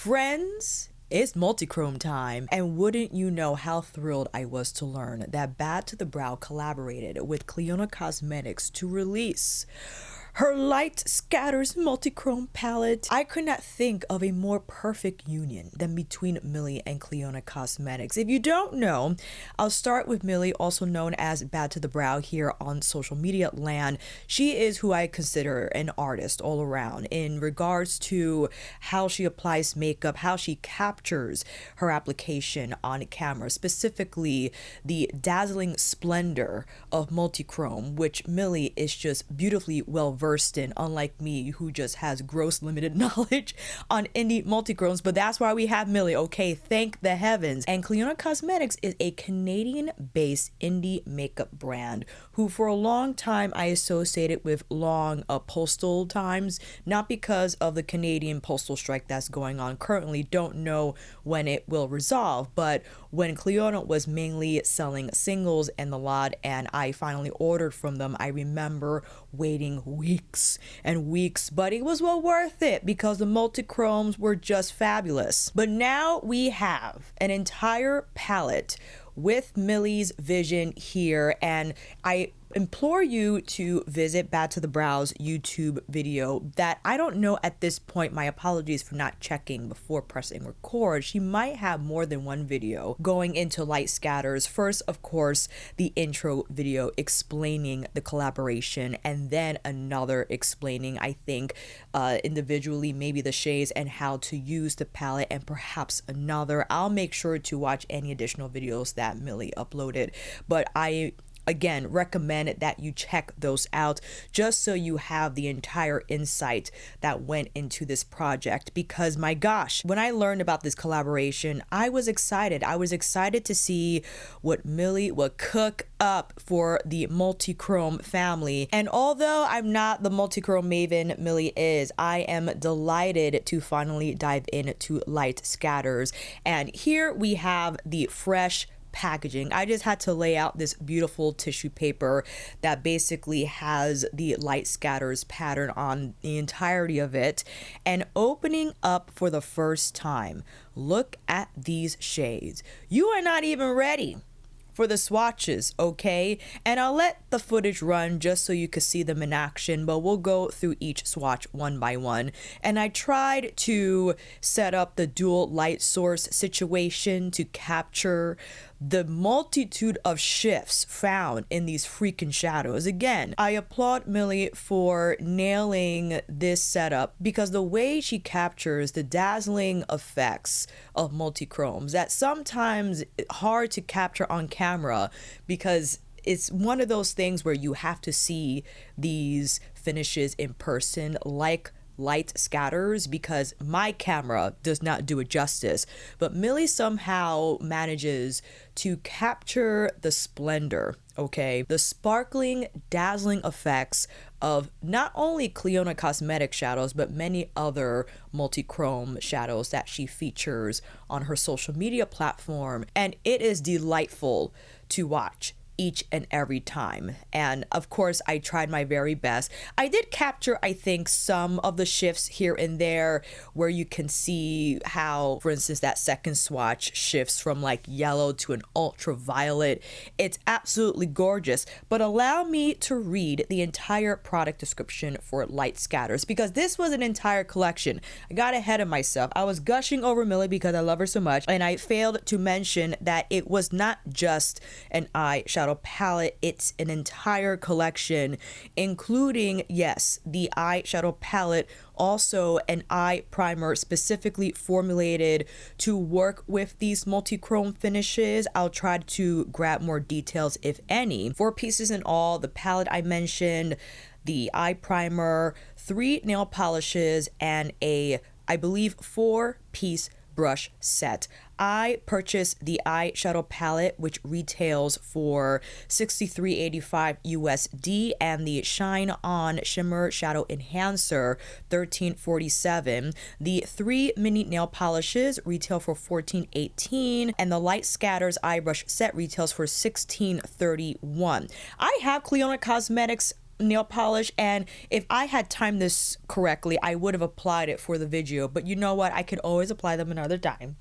Friends, it's multichrome time, and wouldn't you know how thrilled I was to learn that Bad to the Brow collaborated with Clionadh Cosmetics to release her Light Scatters multichrome palette. I could not think of a more perfect union than between Millie and Clionadh Cosmetics. If you don't know, I'll start with Millie, also known as Bad to the Brow here on social media land. She is who I consider an artist all around in regards to how she applies makeup, how she captures her application on camera, specifically the dazzling splendor of multichrome, which Millie is just beautifully well versed in, unlike me, who just has gross limited knowledge on indie multichromes. But that's why we have Millie, okay? Thank the heavens. And Clionadh Cosmetics is a Canadian-based indie makeup brand who for a long time I associated with long postal times, not because of the Canadian postal strike that's going on currently. Don't know when it will resolve, but when Clionadh was mainly selling singles and the lot, and I finally ordered from them, I remember waiting weeks and weeks, but it was well worth it because the multichromes were just fabulous. But now we have an entire palette with Millie's vision here, and I implore you to visit Bad to the Brow's YouTube video that I don't know at this point. My apologies for not checking before pressing record. She might have more than one video going into Light Scatters. First, of course, the intro video explaining the collaboration, and then another explaining, I think, individually maybe the shades and how to use the palette, and perhaps another. I'll make sure to watch any additional videos that Millie uploaded, but I again recommend that you check those out just so you have the entire insight that went into this project. Because my gosh, when I learned about this collaboration, I was excited. I was excited to see what Millie would cook up for the multichrome family. And although I'm not the multichrome maven Millie is, I am delighted to finally dive into Light Scatters. And here we have the fresh packaging. I just had to lay out this beautiful tissue paper that basically has the Light Scatters pattern on the entirety of it. And opening up for the first time, look at these shades. You are not even ready for the swatches, okay? And I'll let the footage run just so you can see them in action, but we'll go through each swatch one by one. And I tried to set up the dual light source situation to capture the multitude of shifts found in these freaking shadows. Again, I applaud Millie for nailing this setup because the way she captures the dazzling effects of multichromes that sometimes hard to capture on camera, because it's one of those things where you have to see these finishes in person, like Light Scatters, because my camera does not do it justice. But Millie somehow manages to capture the splendor, okay, the sparkling, dazzling effects of not only Clionadh Cosmetics shadows, but many other multichrome shadows that she features on her social media platform. And it is delightful to watch each and every time. And of course, I tried my very best. I did capture, I think, some of the shifts here and there where you can see how, for instance, that second swatch shifts from like yellow to an ultraviolet. It's absolutely gorgeous. But allow me to read the entire product description for Light Scatters, because this was an entire collection. I got ahead of myself. I was gushing over Millie because I love her so much, and I failed to mention that it was not just an eyeshadow palette, it's an entire collection, including, yes, the eyeshadow palette, also an eye primer specifically formulated to work with these multichrome finishes. I'll try to grab more details, if any. 4 pieces in all: the palette I mentioned, the eye primer, 3 nail polishes, and a, I believe, 4-piece brush set. I purchased the eyeshadow palette, which retails for $63.85 USD, and the Shine On Shimmer Shadow Enhancer $13.47. The 3 mini nail polishes retail for $14.18, and the Light Scatters eye brush set retails for $16.31. I have Clionadh Cosmetics nail polish, and if I had timed this correctly, I would have applied it for the video. But you know what? I could always apply them another time,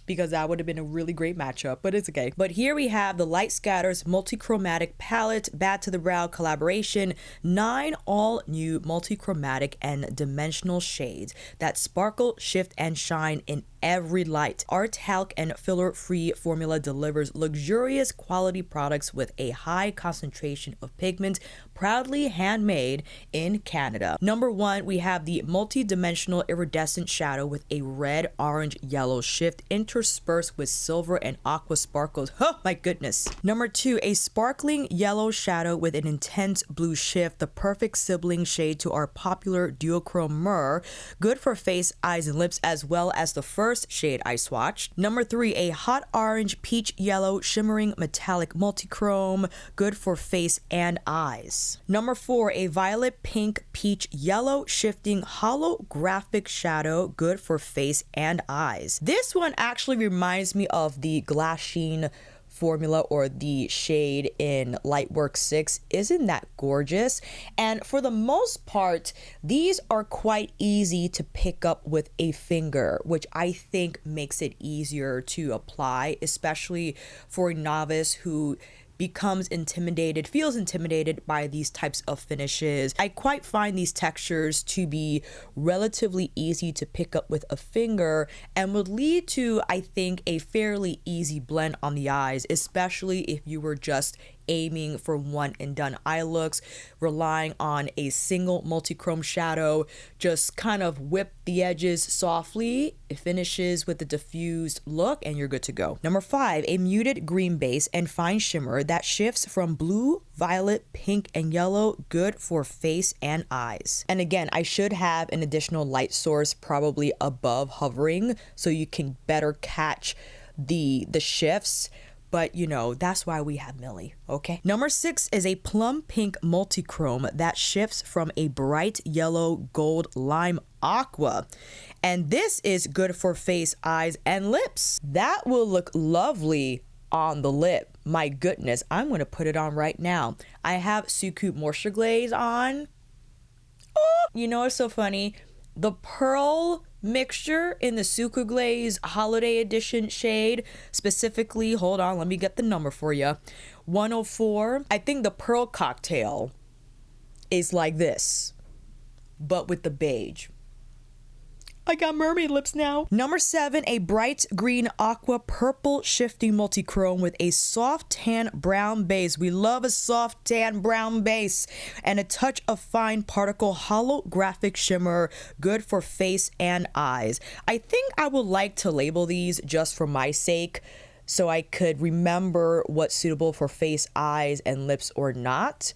because that would have been a really great matchup, but it's okay. But here we have the Light Scatters Multichromatic Palette, Bad to the Brow collaboration, 9 all new multichromatic and dimensional shades that sparkle, shift, and shine in every light. Our talc and filler-free formula delivers luxurious quality products with a high concentration of pigment, proudly handmade in Canada. Number 1, we have the multi-dimensional iridescent shadow with a red, orange, yellow shift interspersed with silver and aqua sparkles. Oh my goodness. Number 2, a sparkling yellow shadow with an intense blue shift, the perfect sibling shade to our popular duochrome Myrrh, good for face, eyes, and lips, as well as the first shade I swatched. Number 3, a hot orange, peach yellow, shimmering metallic multichrome, good for face and eyes. Number 4, a violet, pink, peach yellow, shifting holographic shadow, good for face and eyes. This one actually reminds me of the Glass Sheen formula, or the shade in Lightwork 6. Isn't that gorgeous? And for the most part, these are quite easy to pick up with a finger, which I think makes it easier to apply, especially for a novice who becomes intimidated, feels intimidated by these types of finishes. I quite find these textures to be relatively easy to pick up with a finger and would lead to, I think, a fairly easy blend on the eyes, especially if you were just aiming for one and done eye looks, relying on a single multi-chrome shadow, just kind of whip the edges softly, it finishes with a diffused look, and you're good to go. Number 5, a muted green base and fine shimmer that shifts from blue, violet, pink, and yellow, good for face and eyes. And again, I should have an additional light source probably above hovering so you can better catch the shifts. But you know, that's why we have Millie, okay? Number 6 is a plum pink multichrome that shifts from a bright yellow, gold, lime, aqua. And this is good for face, eyes, and lips. That will look lovely on the lip. My goodness, I'm gonna put it on right now. I have Suqqu Moisture Glaze on. Oh, you know what's so funny? The pearl mixture in the Suqqu Glaze Holiday Edition shade, specifically, hold on, let me get the number for you, 104. I think the pearl cocktail is like this, but with the beige. I got mermaid lips now. Number 7, a bright green aqua purple shifting multichrome with a soft tan brown base. We love a soft tan brown base. And a touch of fine particle holographic shimmer, good for face and eyes. I think I would like to label these just for my sake, so I could remember what's suitable for face, eyes, and lips or not.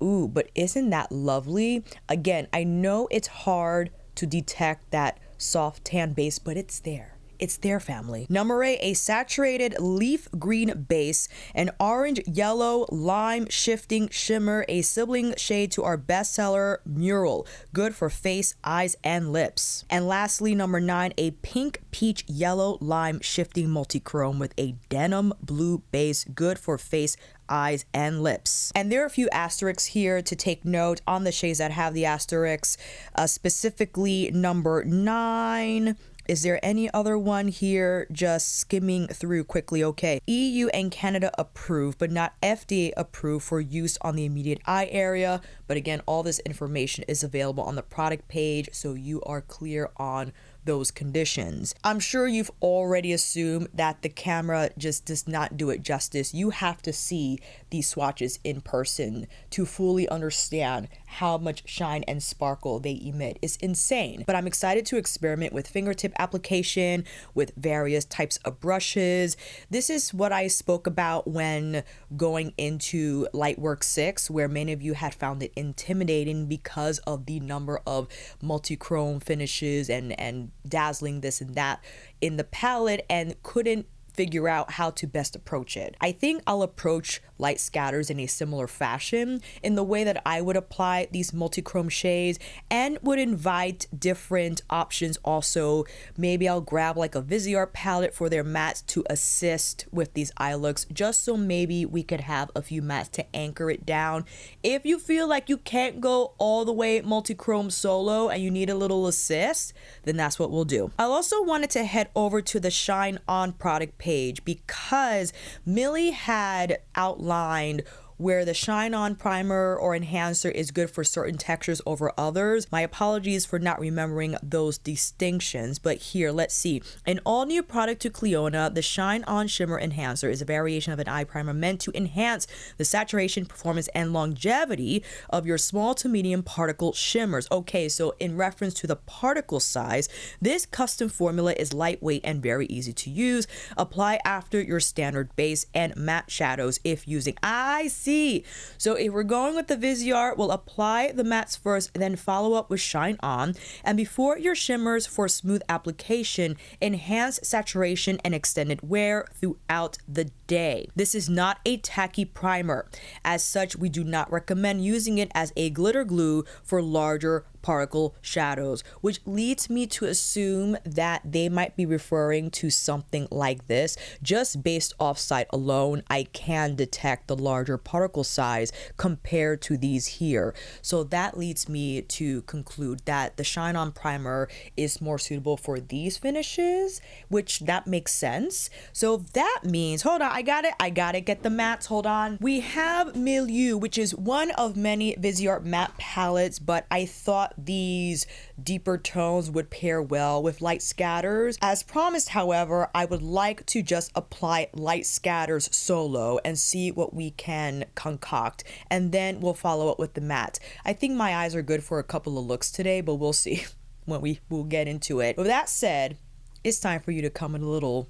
Ooh, but isn't that lovely? Again, I know it's hard to detect that soft tan base, but it's there. It's their family. Number 8, a saturated leaf green base, an orange, yellow, lime shifting shimmer, a sibling shade to our bestseller Mural, good for face, eyes, and lips. And lastly, number 9, a pink, peach, yellow, lime shifting multichrome with a denim blue base, good for face, eyes, and lips. And there are a few asterisks here to take note on the shades that have the asterisks, specifically number 9. Is there any other one here? Just skimming through quickly. Okay. EU and Canada approved, but not FDA approved for use on the immediate eye area. But again, all this information is available on the product page, so you are clear on those conditions. I'm sure you've already assumed that the camera just does not do it justice. You have to see these swatches in person to fully understand how much shine and sparkle they emit. It's insane. But I'm excited to experiment with fingertip application, with various types of brushes. This is what I spoke about when going into Lightwork 6, where many of you had found it intimidating because of the number of multi-chrome finishes and dazzling this and that in the palette, and couldn't figure out how to best approach it. I think I'll approach light scatters in a similar fashion in the way that I would apply these multi-chrome shades, and would invite different options also. Maybe I'll grab like a Viseart palette for their mattes to assist with these eye looks, just so maybe we could have a few mattes to anchor it down. If you feel like you can't go all the way multi-chrome solo and you need a little assist, then that's what we'll do. I also wanted to head over to the Shine On product page because Millie had outlined where the Shine On primer or enhancer is good for certain textures over others. My apologies for not remembering those distinctions, but here, let's see. An all new product to Clionadh, the Shine On Shimmer Enhancer is a variation of an eye primer meant to enhance the saturation, performance, and longevity of your small to medium particle shimmers. Okay, so in reference to the particle size, this custom formula is lightweight and very easy to use. Apply after your standard base and matte shadows if using. I see. So if we're going with the Viseart, we'll apply the mattes first, then follow up with Shine On. And before your shimmers for smooth application, enhance saturation and extended wear throughout the day. This is not a tacky primer. As such, we do not recommend using it as a glitter glue for larger particle shadows, which leads me to assume that they might be referring to something like this. Just based off sight alone, I can detect the larger particle size compared to these here. So that leads me to conclude that the Shine On primer is more suitable for these finishes, which that makes sense. So that means, hold on, I gotta get the mattes, hold on. We have Milieu, which is one of many Viseart matte palettes, but I thought these deeper tones would pair well with light scatters. As promised, however, I would like to just apply light scatters solo and see what we can concoct, and then we'll follow up with the matte. I think my eyes are good for a couple of looks today, but we'll see when we'll get into it. With that said, it's time for you to come in a little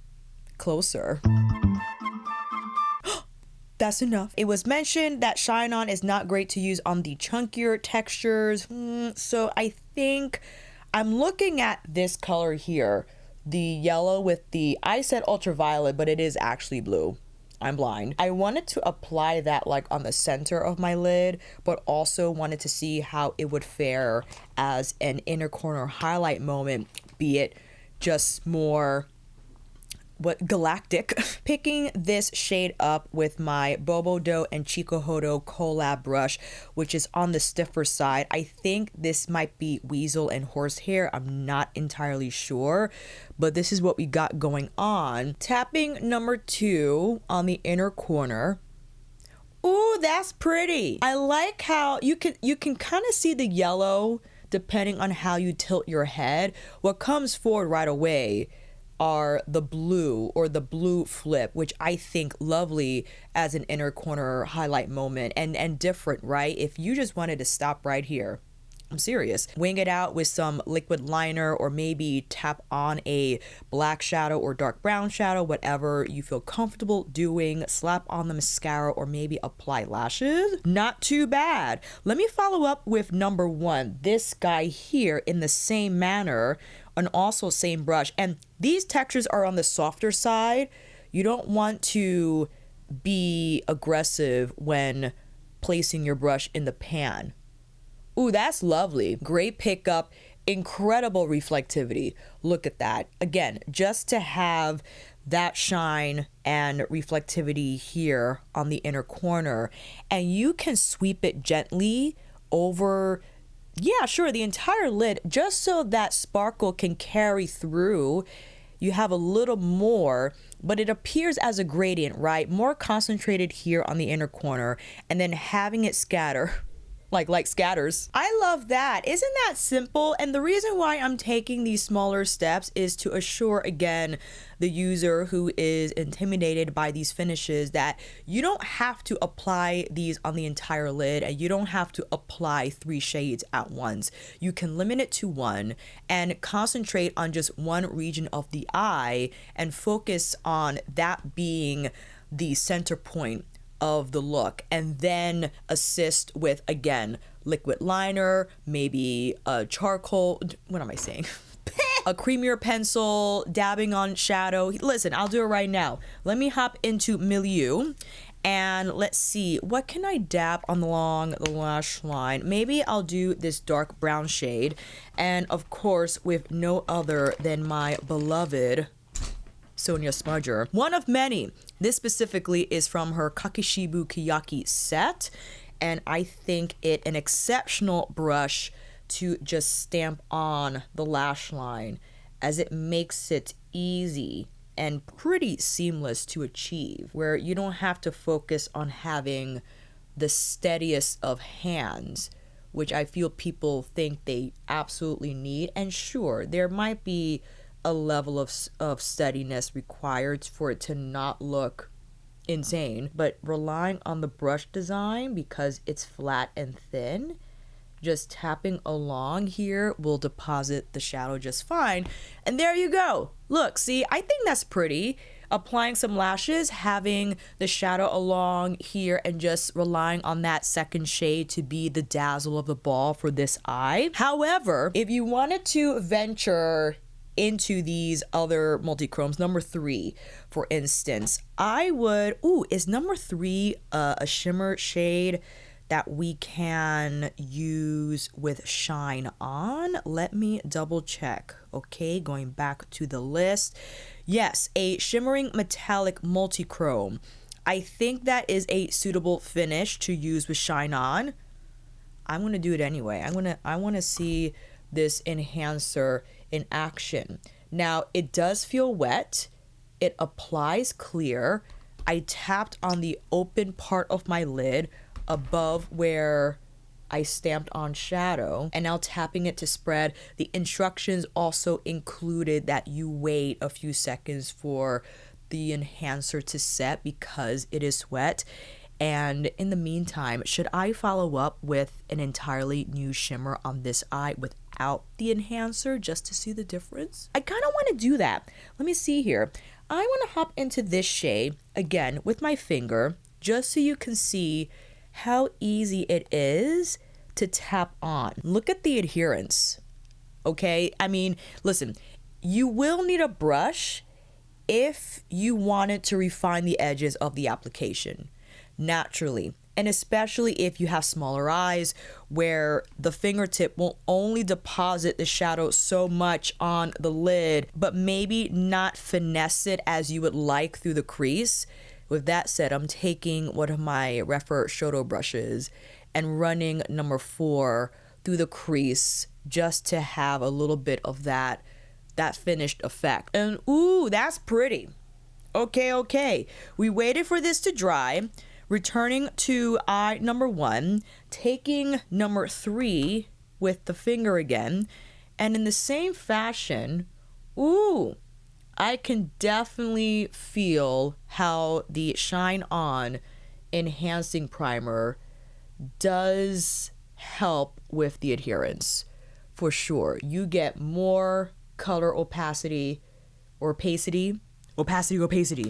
closer. That's enough. It was mentioned that Shine On is not great to use on the chunkier textures. So I think I'm looking at this color here, the yellow with the, I said ultraviolet, but it is actually blue. I'm blind. I wanted to apply that like on the center of my lid, but also wanted to see how it would fare as an inner corner highlight moment, be it just more galactic. Picking this shade up with my Bobodo and Tuckahoe collab brush, which is on the stiffer side. I think this might be weasel and horsehair. I'm not entirely sure, but this is what we got going on. Tapping number 2 on the inner corner. Ooh, that's pretty. I like how you can kind of see the yellow depending on how you tilt your head. What comes forward right away are the blue or the blue flip, which I think lovely as an inner corner highlight moment, and different, right? If you just wanted to stop right here, I'm serious, wing it out with some liquid liner, or maybe tap on a black shadow or dark brown shadow, whatever you feel comfortable doing, slap on the mascara, or maybe apply lashes. Not too bad. Let me follow up with number 1, this guy here, in the same manner, and also same brush. And these textures are on the softer side. You don't want to be aggressive when placing your brush in the pan. Ooh, that's lovely. Great pickup, incredible reflectivity. Look at that. Again, just to have that shine and reflectivity here on the inner corner, and you can sweep it gently over, yeah, sure, the entire lid, just so that sparkle can carry through. You have a little more, but it appears as a gradient, right? More concentrated here on the inner corner, and then having it scatter like scatters. I love that. Isn't that simple? And the reason why I'm taking these smaller steps is to assure, again, the user who is intimidated by these finishes that you don't have to apply these on the entire lid, and you don't have to apply 3 shades at once. You can limit it to 1 and concentrate on just one region of the eye and focus on that being the center point of the look, and then assist with, again, liquid liner, maybe a charcoal, what am I saying? a creamier pencil, dabbing on shadow. Listen, I'll do it right now. Let me hop into Milieu. And let's see, what can I dab along the lash line? Maybe I'll do this dark brown shade. And of course, with no other than my beloved Sonia Smudger. One of many. This specifically is from her Kakishibu Kiyaki set. And I think it an exceptional brush to just stamp on the lash line, as it makes it easy and pretty seamless to achieve, where you don't have to focus on having the steadiest of hands, which I feel people think they absolutely need. And sure, there might be a level of steadiness required for it to not look insane, but relying on the brush design because it's flat and thin, just tapping along here will deposit the shadow just fine. And there you go. Look, see, I think that's pretty. Applying some lashes, having the shadow along here, and just relying on that second shade to be the dazzle of the ball for this eye. However, if you wanted to venture into these other multichromes, number 3, for instance, I would, is number 3 a shimmer shade that we can use with Shine On? Let me double check. Okay, going back to the list. Yes, a shimmering metallic multichrome. I think that is a suitable finish to use with Shine On. I'm gonna do it anyway. I wanna see this enhancer in action. Now, it does feel wet. It applies clear. I tapped on the open part of my lid above where I stamped on shadow, and now tapping it to spread. The instructions also included that you wait a few seconds for the enhancer to set because it is wet. And in the meantime, should I follow up with an entirely new shimmer on this eye without the enhancer just to see the difference? I kind of want to do that. Let me see here. I want to hop into this shade again with my finger just so you can see how easy it is to tap on. Look at the adherence. Okay, I mean, listen, you will need a brush if you wanted to refine the edges of the application naturally, and especially if you have smaller eyes where the fingertip will only deposit the shadow so much on the lid, but maybe not finesse it as you would like through the crease. With that said, I'm taking one of my Refer Shoto brushes and running number 4 through the crease just to have a little bit of that finished effect. And ooh, that's pretty. Okay. We waited for this to dry, returning to eye number 1, taking number 3 with the finger again, and in the same fashion, ooh, I can definitely feel how the Shine On enhancing primer does help with the adherence for sure. You get more color opacity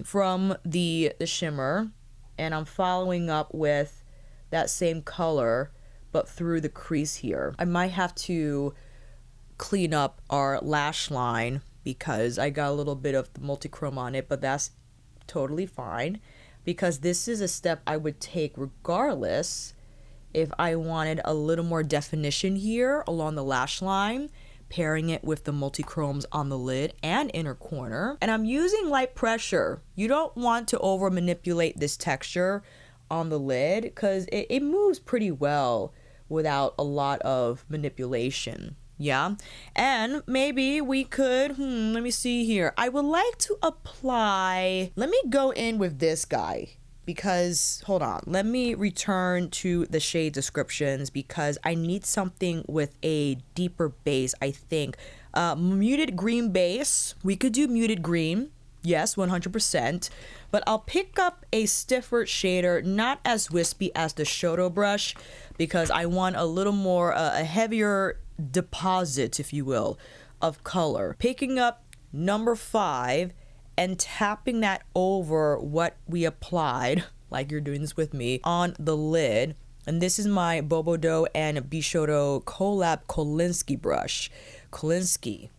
from the shimmer, and I'm following up with that same color but through the crease here. I might have to clean up our lash line because I got a little bit of the multichrome on it, but that's totally fine because this is a step I would take regardless if I wanted a little more definition here along the lash line, pairing it with the multichromes on the lid and inner corner. And I'm using light pressure. You don't want to over manipulate this texture on the lid because it moves pretty well without a lot of manipulation. Yeah, and maybe we could, let me see here. I would like to apply, let me go in with this guy because, hold on, let me return to the shade descriptions because I need something with a deeper base, I think. Muted green base, we could do muted green, yes, 100%, but I'll pick up a stiffer shader, not as wispy as the Shoto brush because I want a little more, a heavier deposit, if you will, of color. Picking up number 5 and tapping that over what we applied, like you're doing this with me, on the lid. And this is my Bobodo and Bishoto collab Kolinsky brush. Kolinsky.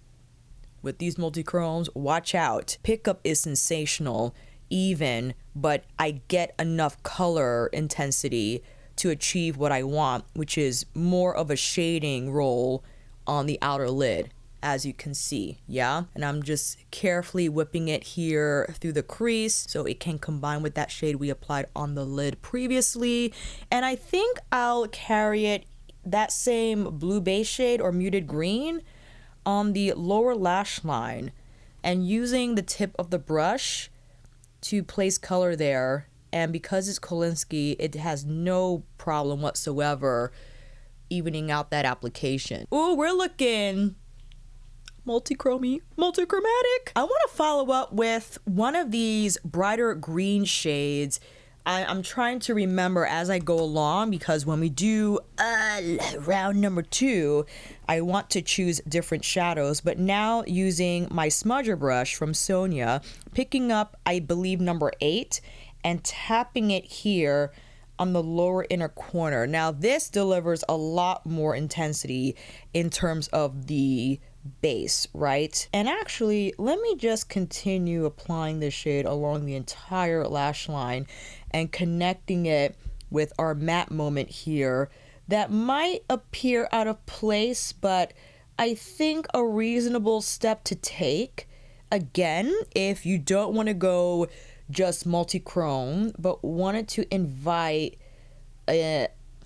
with these multi-chromes, watch out. Pickup is sensational, even, but I get enough color intensity to achieve what I want, which is more of a shading role on the outer lid, as you can see. Yeah, and I'm just carefully whipping it here through the crease so it can combine with that shade we applied on the lid previously. And I think I'll carry it, that same blue base shade or muted green, on the lower lash line, and using the tip of the brush to place color there. And because it's Kolinsky, it has no problem whatsoever evening out that application. Ooh, we're looking multichromatic. I want to follow up with one of these brighter green shades. I'm trying to remember as I go along, because when we do round number 2, I want to choose different shadows. But now using my smudger brush from Sonia, picking up, I believe, number 8, and tapping it here on the lower inner corner. Now this delivers a lot more intensity in terms of the base, right? And actually, let me just continue applying this shade along the entire lash line and connecting it with our matte moment here. That might appear out of place, but I think a reasonable step to take. Again, if you don't want to go just multi-chrome, but wanted to invite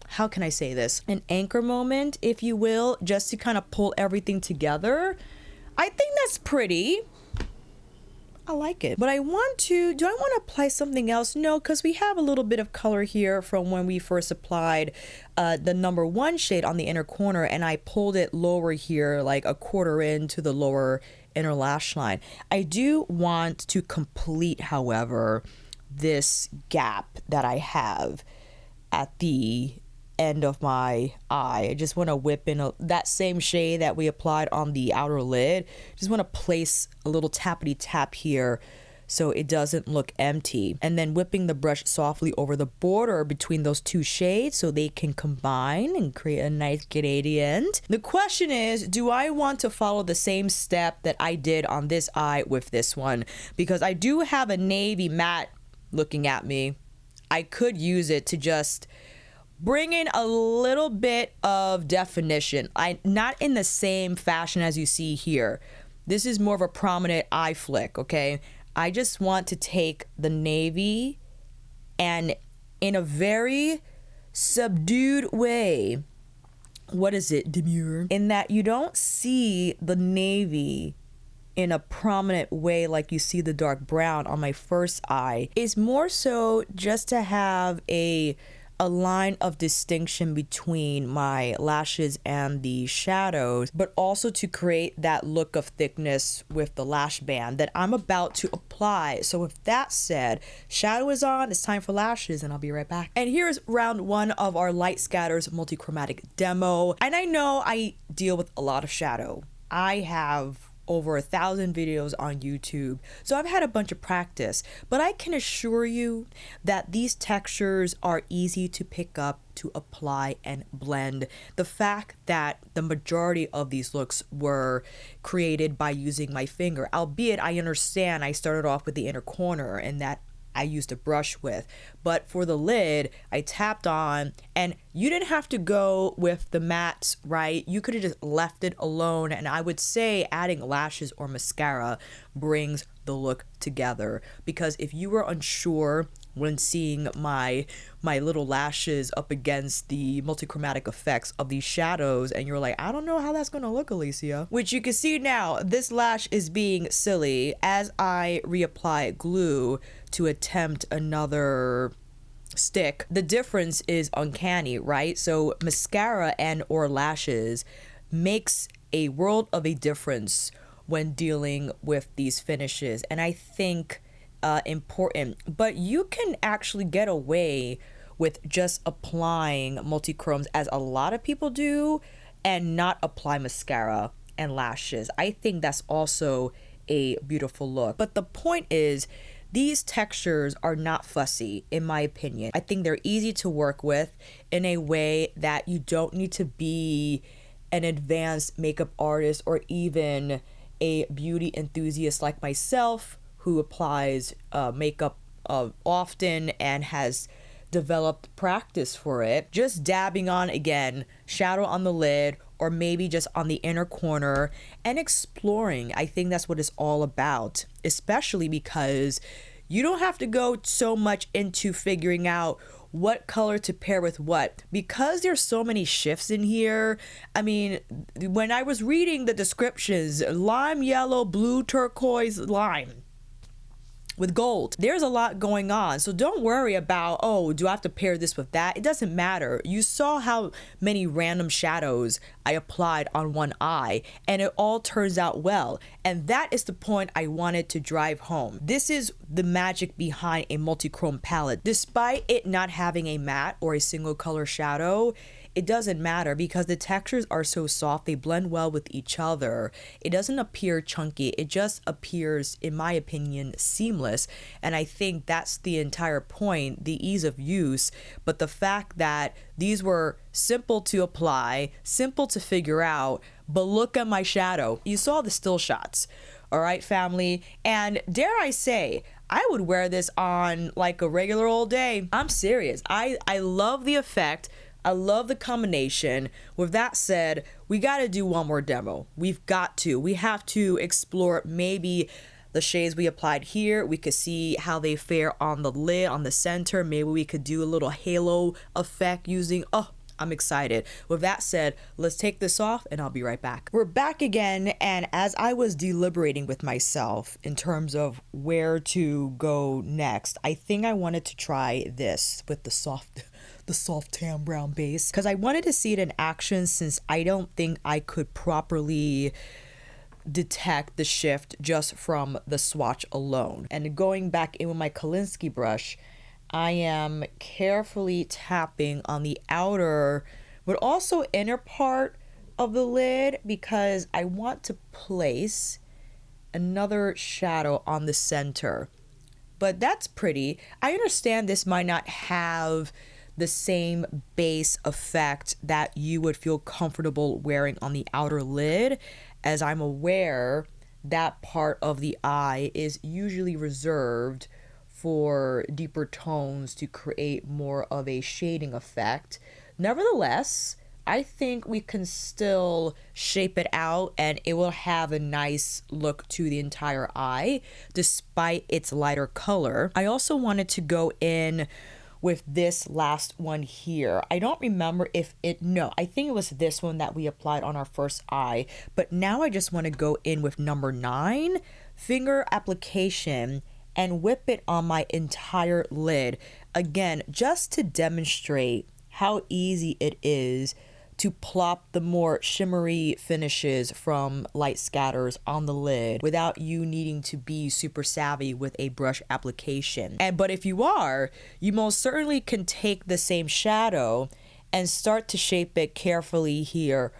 how can I say this? An anchor moment, if you will, just to kind of pull everything together. I think that's pretty. I like it. But I want to, do I want to apply something else? No, because we have a little bit of color here from when we first applied the number 1 shade on the inner corner, and I pulled it lower here, like a quarter into the lower inner lash line. I do want to complete, however, this gap that I have at the end of my eye. I just want to whip in that same shade that we applied on the outer lid. Just want to place a little tappity tap here so it doesn't look empty, and then whipping the brush softly over the border between those 2 shades so they can combine and create a nice gradient. The question is, do I want to follow the same step that I did on this eye with this one? Because I do have a navy matte looking at me. I could use it to just bring in a little bit of definition. Not in the same fashion as you see here. This is more of a prominent eye flick, okay? I just want to take the navy and in a very subdued way, what is it, demure? In that you don't see the navy in a prominent way like you see the dark brown on my first eye. It's more so just to have a line of distinction between my lashes and the shadows, but also to create that look of thickness with the lash band that I'm about to apply. So with that said, shadow is on, it's time for lashes, and I'll be right back. And here's round 1 of our Light Scatters multichromatic demo. And I know I deal with a lot of shadow. I have over 1,000 videos on YouTube, so I've had a bunch of practice, but I can assure you that these textures are easy to pick up, to apply and blend. The fact that the majority of these looks were created by using my finger, albeit I understand I started off with the inner corner and that I used a brush with, but for the lid I tapped on, and you didn't have to go with the mattes, right? You could have just left it alone, and I would say adding lashes or mascara brings the look together, because if you were unsure when seeing my little lashes up against the multichromatic effects of these shadows and you're like, I don't know how that's gonna look, Alicia, which you can see now, this lash is being silly as I reapply glue to attempt another stick. The difference is uncanny, right? So mascara and or lashes makes a world of a difference when dealing with these finishes, and I think important. But you can actually get away with just applying multichromes, as a lot of people do, and not apply mascara and lashes. I think that's also a beautiful look. But the point is, these textures are not fussy, in my opinion. I think they're easy to work with in a way that you don't need to be an advanced makeup artist or even a beauty enthusiast like myself who applies makeup often and has developed practice for it, just dabbing on again shadow on the lid or maybe just on the inner corner and exploring. I think that's what it's all about, especially because you don't have to go so much into figuring out what color to pair with what, because there's so many shifts in here. I mean, when I was reading the descriptions, lime yellow, blue, turquoise, lime with gold, there's a lot going on. So don't worry about, oh, do I have to pair this with that? It doesn't matter. You saw how many random shadows I applied on one eye, and it all turns out well. And that is the point I wanted to drive home. This is the magic behind a multi-chrome palette. Despite it not having a matte or a single color shadow, it doesn't matter because the textures are so soft, they blend well with each other. It doesn't appear chunky, it just appears, in my opinion, seamless. And I think that's the entire point, the ease of use. But the fact that these were simple to apply, simple to figure out, but look at my shadow. You saw the still shots, all right, family? And dare I say, I would wear this on like a regular old day. I'm serious. I love the effect. I love the combination. With that said, we got to do one more demo. We've got to. We have to explore maybe the shades we applied here. We could see how they fare on the lid, on the center. Maybe we could do a little halo effect using, oh, I'm excited. With that said, let's take this off and I'll be right back. We're back again, and as I was deliberating with myself in terms of where to go next, I think I wanted to try this with the soft tan brown base because I wanted to see it in action, since I don't think I could properly detect the shift just from the swatch alone. And going back in with my Kolinsky brush, I am carefully tapping on the outer but also inner part of the lid because I want to place another shadow on the center. But that's pretty. I understand this might not have the same base effect that you would feel comfortable wearing on the outer lid, as I'm aware that part of the eye is usually reserved for deeper tones to create more of a shading effect. Nevertheless, I think we can still shape it out and it will have a nice look to the entire eye despite its lighter color. I also wanted to go in with this last one here. I don't remember if no, I think it was this one that we applied on our first eye, but now I just want to go in with number 9, finger application, and whip it on my entire lid. Again, just to demonstrate how easy it is to plop the more shimmery finishes from light scatters on the lid without you needing to be super savvy with a brush application. But if you are, you most certainly can take the same shadow and start to shape it carefully here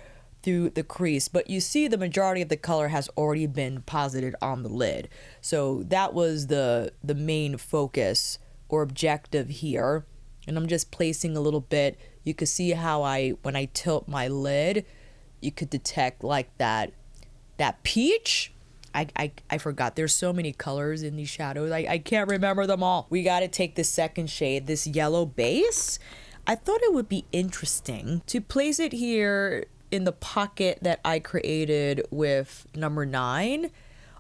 through the crease. But you see the majority of the color has already been posited on the lid. So that was the main focus or objective here. And I'm just placing a little bit. You can see how when I tilt my lid, you could detect like that peach. I forgot. There's so many colors in these shadows. I can't remember them all. We got to take the second shade, this yellow base. I thought it would be interesting to place it here in the pocket that I created with number 9.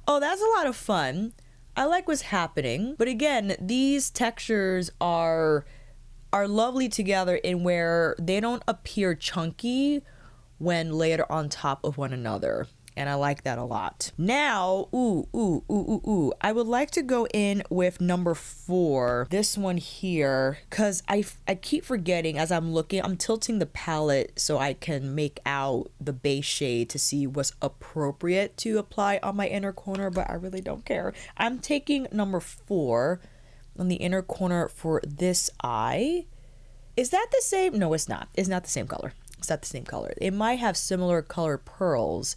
Oh, that's a lot of fun. I like what's happening. But again, these textures are lovely together in where they don't appear chunky when layered on top of one another. And I like that a lot. Now, I would like to go in with number 4, this one here, because I keep forgetting as I'm looking, I'm tilting the palette so I can make out the base shade to see what's appropriate to apply on my inner corner, but I really don't care. I'm taking number 4 on the inner corner for this eye. Is that the same? No, it's not. It's not the same color. It's not the same color. It might have similar color pearls,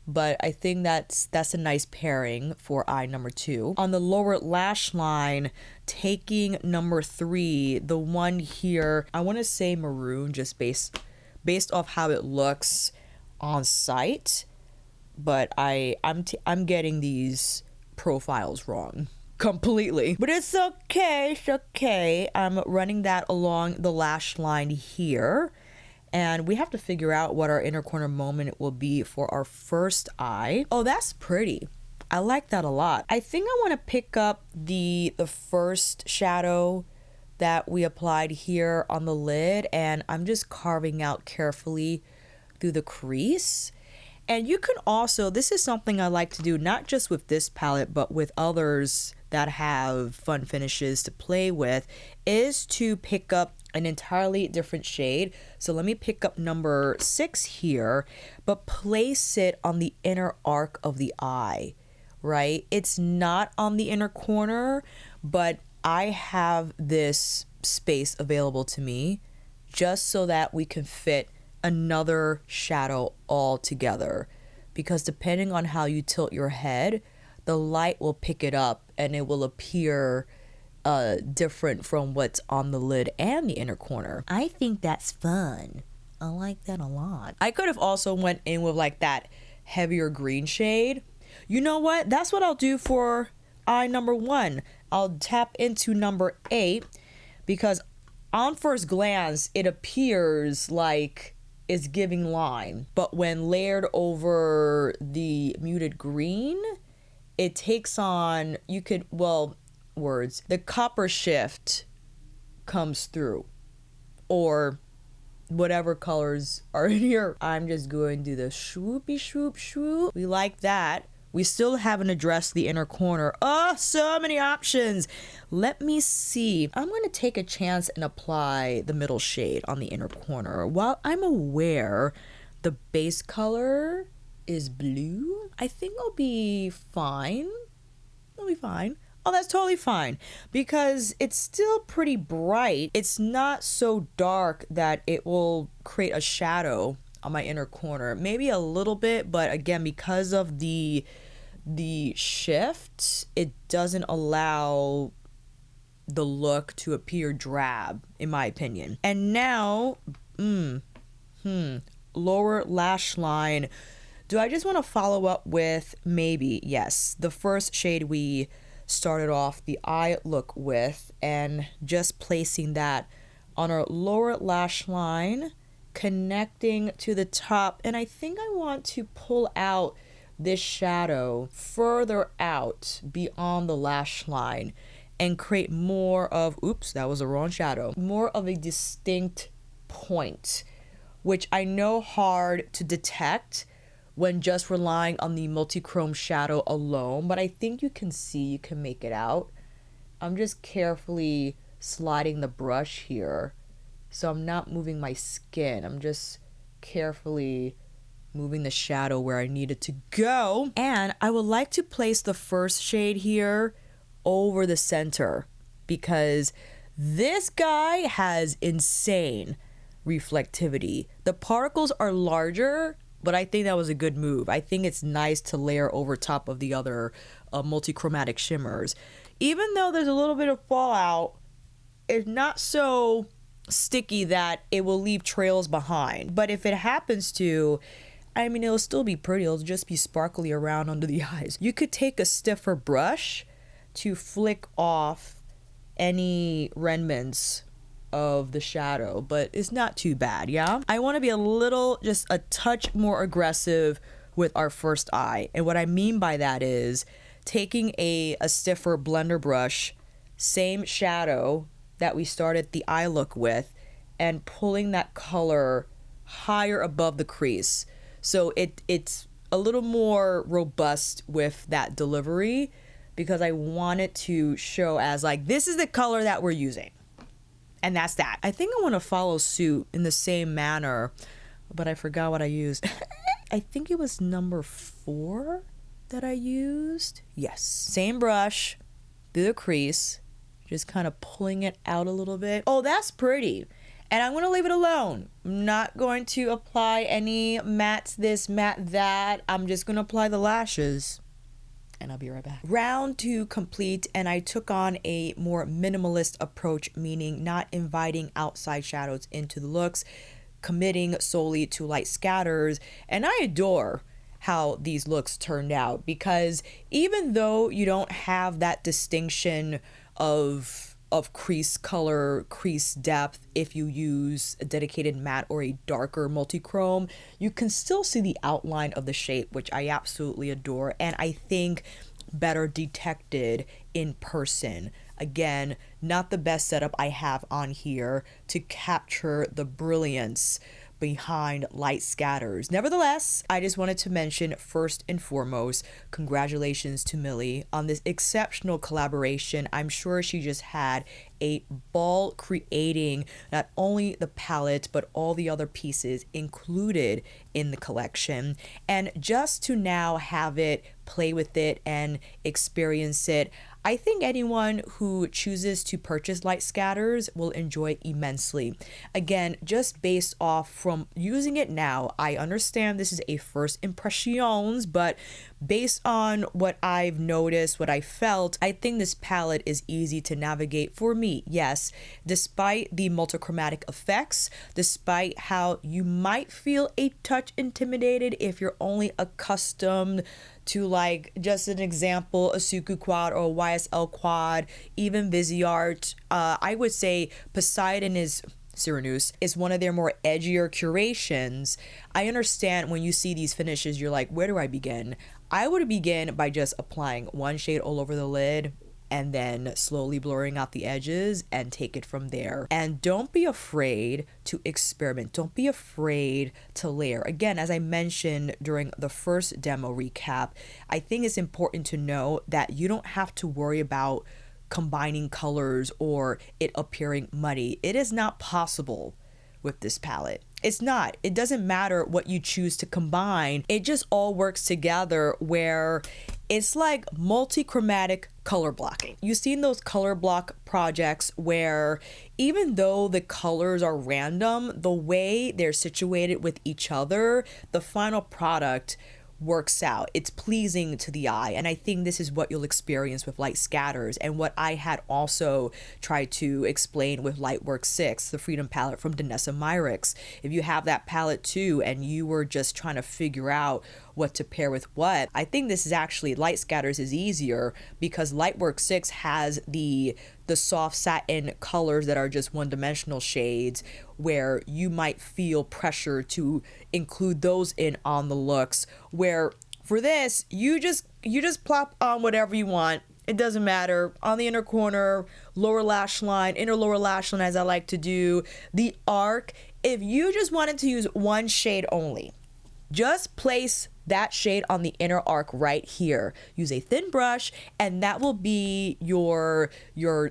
but I think that's a nice pairing for eye number 2. On the lower lash line, taking number 3, the one here, I want to say maroon just based off how it looks on site. but I'm getting these profiles wrong completely, but it's okay. It's okay. I'm running that along the lash line here, and we have to figure out what our inner corner moment will be for our first eye. Oh, that's pretty. I like that a lot. I think I want to pick up the first shadow that we applied here on the lid, and I'm just carving out carefully through the crease. And you can also, this is something I like to do not just with this palette but with others that have fun finishes to play with, is to pick up an entirely different shade. So let me pick up number 6 here, but place it on the inner arc of the eye, right? It's not on the inner corner, but I have this space available to me just so that we can fit another shadow all together, because depending on how you tilt your head, the light will pick it up and it will appear different from what's on the lid and the inner corner. I think that's fun. I like that a lot. I could have also went in with like that heavier green shade. You know what? That's what I'll do for eye number 1. I'll tap into number 8 because on first glance it appears like it's giving lime, but when layered over the muted green, it takes on, the copper shift comes through, or whatever colors are in here. I'm just going to do the swoopy swoop swoop. We like that. We still haven't addressed the inner corner. Oh, so many options. Let me see. I'm going to take a chance and apply the middle shade on the inner corner. While I'm aware the base color is blue, I think I'll be fine. I'll be fine. Oh, that's totally fine because it's still pretty bright. It's not so dark that it will create a shadow on my inner corner. Maybe a little bit, but again, because of the shift, it doesn't allow the look to appear drab, in my opinion. And now, lower lash line. Do I just want to follow up with maybe, yes, the first shade we started off the eye look with, and just placing that on our lower lash line, connecting to the top. And I think I want to pull out this shadow further out beyond the lash line and create more of, oops, that was the wrong shadow, more of a distinct point, which I know hard to detect when just relying on the multi-chrome shadow alone, but I think you can make it out. I'm just carefully sliding the brush here, so I'm not moving my skin. I'm just carefully moving the shadow where I need it to go. And I would like to place the first shade here over the center because this guy has insane reflectivity. The particles are larger, but I think that was a good move. I think it's nice to layer over top of the other multi-chromatic shimmers. Even though there's a little bit of fallout, it's not so sticky that it will leave trails behind. But if it happens to, I mean, it'll still be pretty. It'll just be sparkly around under the eyes. You could take a stiffer brush to flick off any remnants of the shadow, but it's not too bad. Yeah, I want to be just a touch more aggressive with our first eye, and what I mean by that is taking a stiffer blender brush, same shadow that we started the eye look with, and pulling that color higher above the crease, so it's a little more robust with that delivery, because I want it to show as like, this is the color that we're using. And that's that. I think I want to follow suit in the same manner, but I forgot what I used. I think it was number 4 that I used. Yes. Same brush through the crease, just kind of pulling it out a little bit. Oh, that's pretty. And I'm going to leave it alone. I'm not going to apply any mattes this, matte that. I'm just going to apply the lashes. And I'll be right back. Round 2 complete, and I took on a more minimalist approach, meaning not inviting outside shadows into the looks, committing solely to light scatters. And I adore how these looks turned out, because even though you don't have that distinction of crease color, crease depth, if you use a dedicated matte or a darker multi-chrome, you can still see the outline of the shape, which I absolutely adore, and I think better detected in person. Again, not the best setup I have on here to capture the brilliance behind light scatters. Nevertheless, I just wanted to mention first and foremost, congratulations to Millie on this exceptional collaboration. I'm sure she just had a ball creating not only the palette but all the other pieces included in the collection, and just to now have it, play with it and experience it, I think anyone who chooses to purchase light scatters will enjoy immensely. Again, just based off from using it now, I understand this is a first impressions, but based on what I've noticed, what I felt, I think this palette is easy to navigate for me. Yes, despite the multichromatic effects, despite how you might feel a touch intimidated if you're only accustomed to, like, just an example, a Suqqu quad or a YSL quad, even Viseart. I would say Poseidon is Cyranouse is one of their more edgier curations. I understand when you see these finishes, you're like, where do I begin? I would begin by just applying one shade all over the lid and then slowly blurring out the edges and take it from there. And don't be afraid to experiment. Don't be afraid to layer. Again, as I mentioned during the first demo recap, I think it's important to know that you don't have to worry about combining colors or it appearing muddy. It is not possible with this palette. It's not. It doesn't matter what you choose to combine. It just all works together, where it's like multi-chromatic color blocking. You've seen those color block projects where even though the colors are random, the way they're situated with each other, the final product works out. It's pleasing to the eye, and I think this is what you'll experience with light scatters, and what I had also tried to explain with Lightwork 6, the Freedom palette from Danessa Myricks. If you have that palette too and you were just trying to figure out what to pair with what, I think this is actually, light scatters is easier, because Lightwork 6 has the soft satin colors that are just one-dimensional shades, where you might feel pressure to include those in on the looks, where for this you just plop on whatever you want. It doesn't matter. On the inner corner, lower lash line, inner lower lash line, as I like to do, the arc, if you just wanted to use one shade only, just place that shade on the inner arc right here. Use a thin brush, and that will be your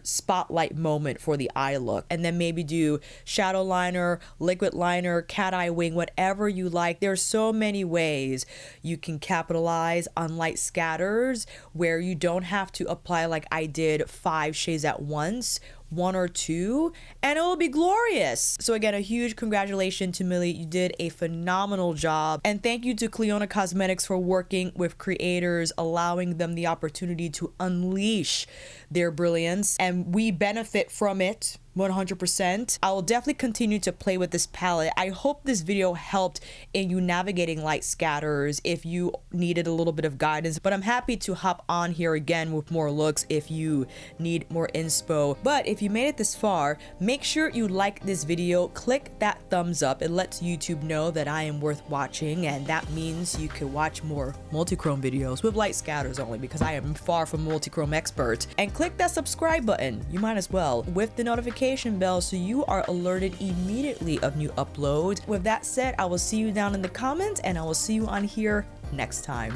spotlight moment for the eye look. And then maybe do shadow liner, liquid liner, cat eye wing, whatever you like. There's so many ways you can capitalize on light scatters where you don't have to apply, like I did, 5 shades at once, 1 or 2, and it will be glorious. So again, a huge congratulations to Millie. You did a phenomenal job, and thank you to Clionadh Cosmetics for working with creators, allowing them the opportunity to unleash their brilliance, and we benefit from it 100%. I will definitely continue to play with this palette. I hope this video helped in you navigating light scatters if you needed a little bit of guidance, but I'm happy to hop on here again with more looks if you need more inspo. But if you made it this far, make sure you like this video, click that thumbs up. It lets YouTube know that I am worth watching, and that means you can watch more multi-chrome videos with light scatters only, because I am far from multi-chrome expert. And click that subscribe button, you might as well, with the notification bell so you are alerted immediately of new uploads. With that said, I will see you down in the comments, and I will see you on here next time.